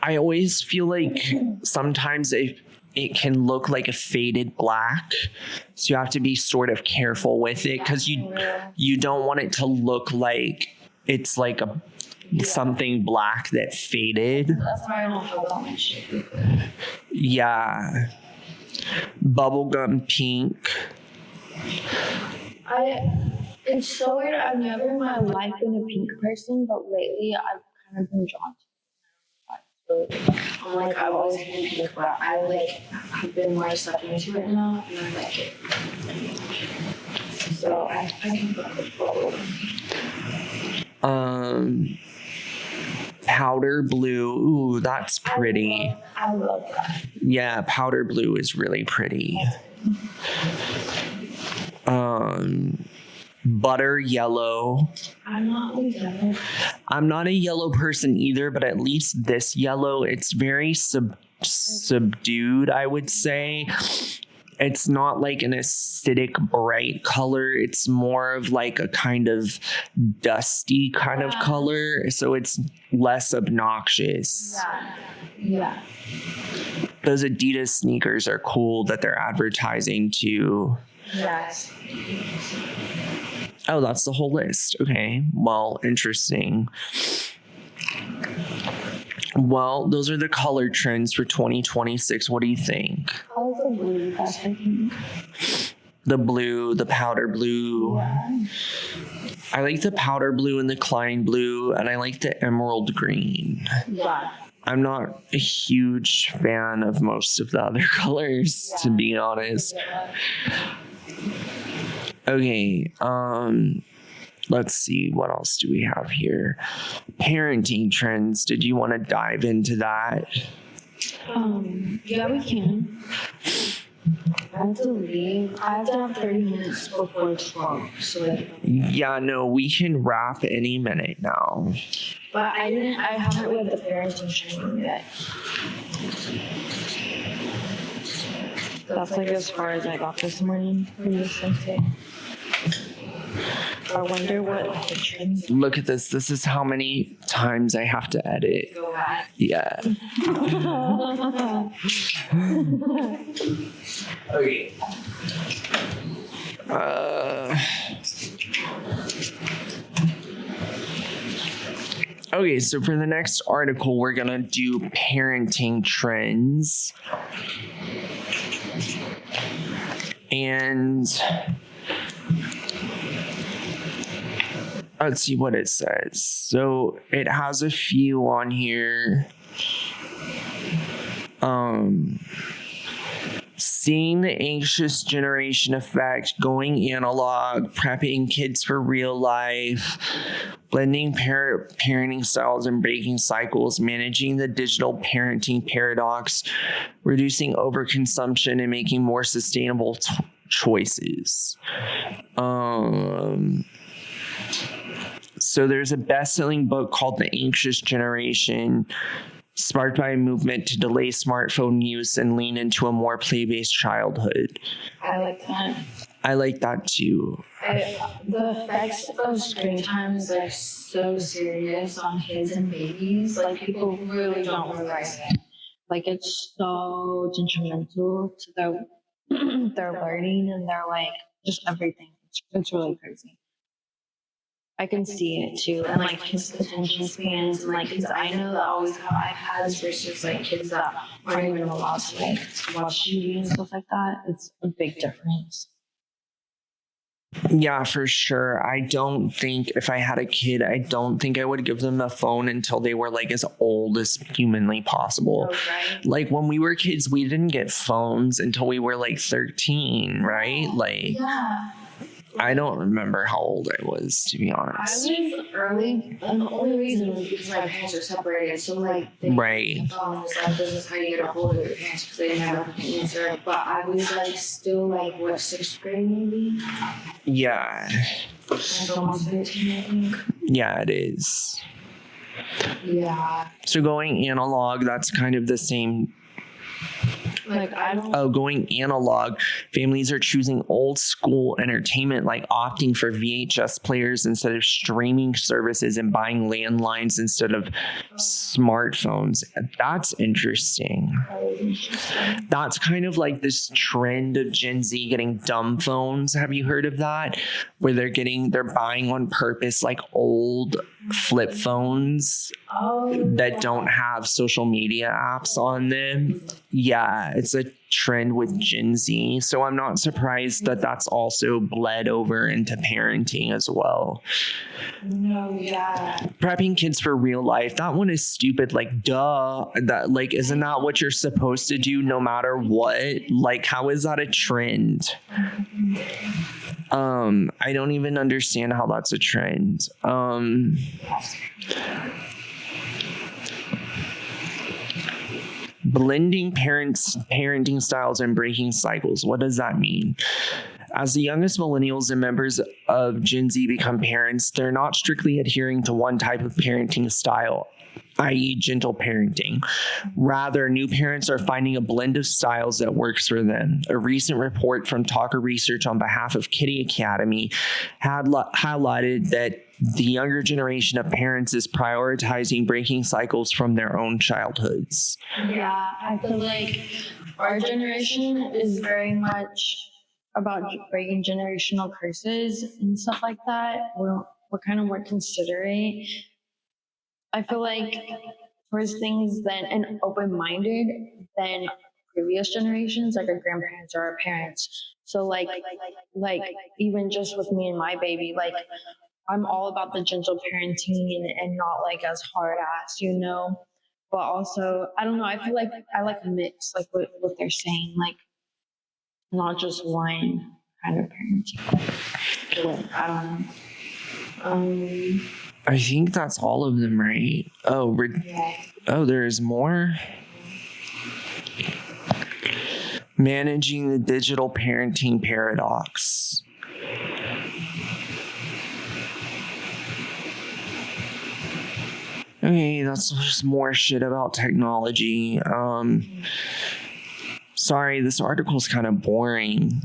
A: I always feel like sometimes it can look like a faded black. So you have to be sort of careful with it because you don't want it to look like it's like something black that faded.
B: That's why I don't feel that much.
A: Yeah. Bubblegum pink.
B: It's so weird. I've never in my life been a pink person, but lately I've kind of been drawn to it. I'm like, I've always been pink, but I've been more sucked into it now, and I like it. So I think that's probably.
A: Powder blue. Ooh, that's pretty.
B: I love that.
A: Yeah, powder blue is really pretty. Butter yellow.
B: I'm not like yellow.
A: I'm not a yellow person either, but at least this yellow, it's very subdued, I would say. It's not like an acidic bright color. It's more of like a kind of dusty kind of color. So it's less obnoxious.
B: Yeah.
A: Those Adidas sneakers are cool that they're advertising too.
B: Yes.
A: Oh, that's the whole list. Okay. Well, interesting. Well, those are the color trends for 2026. What do you think?
B: I like the blue best, I think.
A: The blue, the powder blue.
B: Yeah.
A: I like the powder blue and the Klein blue, and I like the emerald green.
B: Yeah.
A: I'm not a huge fan of most of the other colors, to be honest. Okay, let's see, what else do we have here? Parenting trends. Did you want to dive into that?
B: Yeah, we can. I have to leave. I have to have 30 minutes before 12.
A: Yeah, no, we can wrap any minute now.
B: But I haven't read the parenting training yet. That's like as far as I got this morning from this Wednesday. I wonder what the trends.
A: Look at this. This is how many times I have to edit.
B: Go back.
A: Yeah. Okay. Okay, so for the next article, we're going to do parenting trends. And let's see what it says. So it has a few on here. Seeing the anxious generation effect, going analog, prepping kids for real life, blending parenting styles and breaking cycles, managing the digital parenting paradox, reducing overconsumption, and making more sustainable choices. So there's a best-selling book called The Anxious Generation, sparked by a movement to delay smartphone use and lean into a more play-based childhood.
B: I like that.
A: I like that too.
B: The effects of screen time is like so serious on kids and babies. Like people really don't realize it. Like it's so detrimental to their learning and their like just everything. It's really crazy. I can see it too, and like kids' attention spans, and like kids I know that always have iPads versus like kids that aren't even allowed to like watch TV and stuff like that. It's a big difference.
A: Yeah, for sure. I don't think if I had a kid, I don't think I would give them a phone until they were like as old as humanly possible.
B: Okay.
A: Like when we were kids, we didn't get phones until we were like 13, right? Like,
B: yeah.
A: I don't remember how old I was, to be honest.
B: I was early, and the only reason was because my parents are separated. So like,
A: Right.
B: This is how you get a hold of your parents because they never can answer. But I was like still like what 6th grade maybe.
A: Yeah.
B: It's almost 13, I think.
A: Yeah, it is.
B: Yeah.
A: So going analog, that's kind of the same
B: Like, I don't.
A: Oh, going analog. Families are choosing old school entertainment, like opting for VHS players instead of streaming services and buying landlines instead of smartphones. That's interesting. That's kind of like this trend of Gen Z getting dumb phones. Have you heard of that? Where they're buying on purpose like old flip phones that don't have social media apps on them. Yeah, it's a trend with Gen Z. So I'm not surprised that that's also bled over into parenting as well.
B: No, yeah.
A: Prepping kids for real life. That one is stupid. Like, duh. That, like, isn't that what you're supposed to do no matter what? Like, how is that a trend? I don't even understand how that's a trend. Blending parenting styles and breaking cycles. What does that mean? As the youngest millennials and members of Gen Z become parents, they're not strictly adhering to one type of parenting style, i.e. gentle parenting. Rather, new parents are finding a blend of styles that works for them. A recent report from Talker Research on behalf of Kitty Academy had highlighted that the younger generation of parents is prioritizing breaking cycles from their own childhoods.
B: Yeah, I feel like our generation is very much about breaking generational curses and stuff like that. We're kind of more considerate. I feel like towards things and open-minded than previous generations, like our grandparents or our parents. So like even just with me and my baby, like I'm all about the gentle parenting and not like as hard ass, you know. But also, I don't know. I feel like I like a mix, like what they're saying, like not just one kind of parenting. I don't know.
A: I think that's all of them, right? Oh, there's more. Managing the digital parenting paradox. Okay, that's just more shit about technology. Sorry, this article's kind of boring.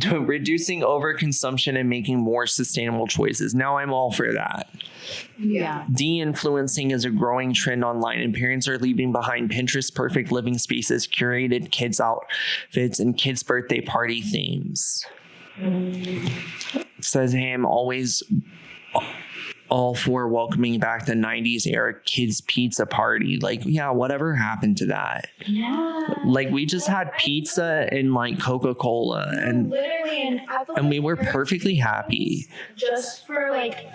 A: Reducing overconsumption and making more sustainable choices. Now I'm all for that.
B: Yeah.
A: De-influencing is a growing trend online, and parents are leaving behind Pinterest perfect living spaces, curated kids outfits, and kids' birthday party themes. It says, hey, I'm always all for welcoming back the 90s era kids pizza party. Like, yeah, whatever happened to that?
B: Yeah.
A: Like, we just had pizza and like Coca-Cola and
B: literally,
A: and we were perfectly happy.
B: Just for like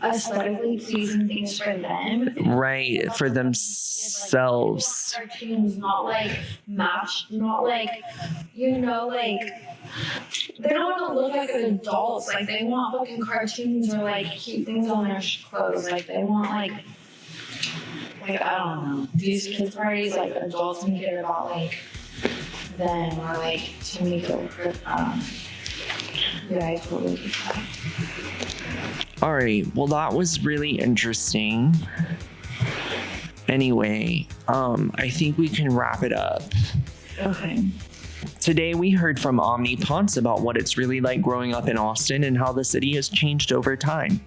B: aesthetically pleasing things for them.
A: Right, for themselves.
B: Cartoons, not like match, not like, you know, like they don't want to look like adults. Like they want fucking cartoons or like cute things on their clothes. Like they want like I don't know. These kids parties, like adults make it about like them or like to make it. Yeah, I totally get that.
A: All right. Well, that was really interesting. Anyway, I think we can wrap it up.
B: Okay.
A: Today, we heard from Omnee Ponce about what it's really like growing up in Austin and how the city has changed over time.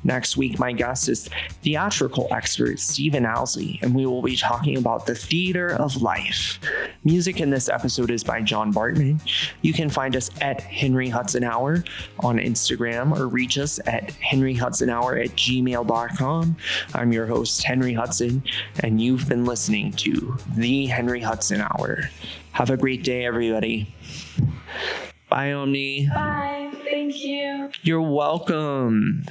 A: Next week, my guest is theatrical expert Stephen Owsley, and we will be talking about the theater of life. Music in this episode is by John Bartman. You can find us at Henry Hudson Hour on Instagram or reach us at henryhudsonhour@gmail.com. I'm your host, Henry Hudson, and you've been listening to The Henry Hudson Hour. Have a great day, everybody. Bye, Omnee.
B: Bye. Thank you.
A: You're welcome.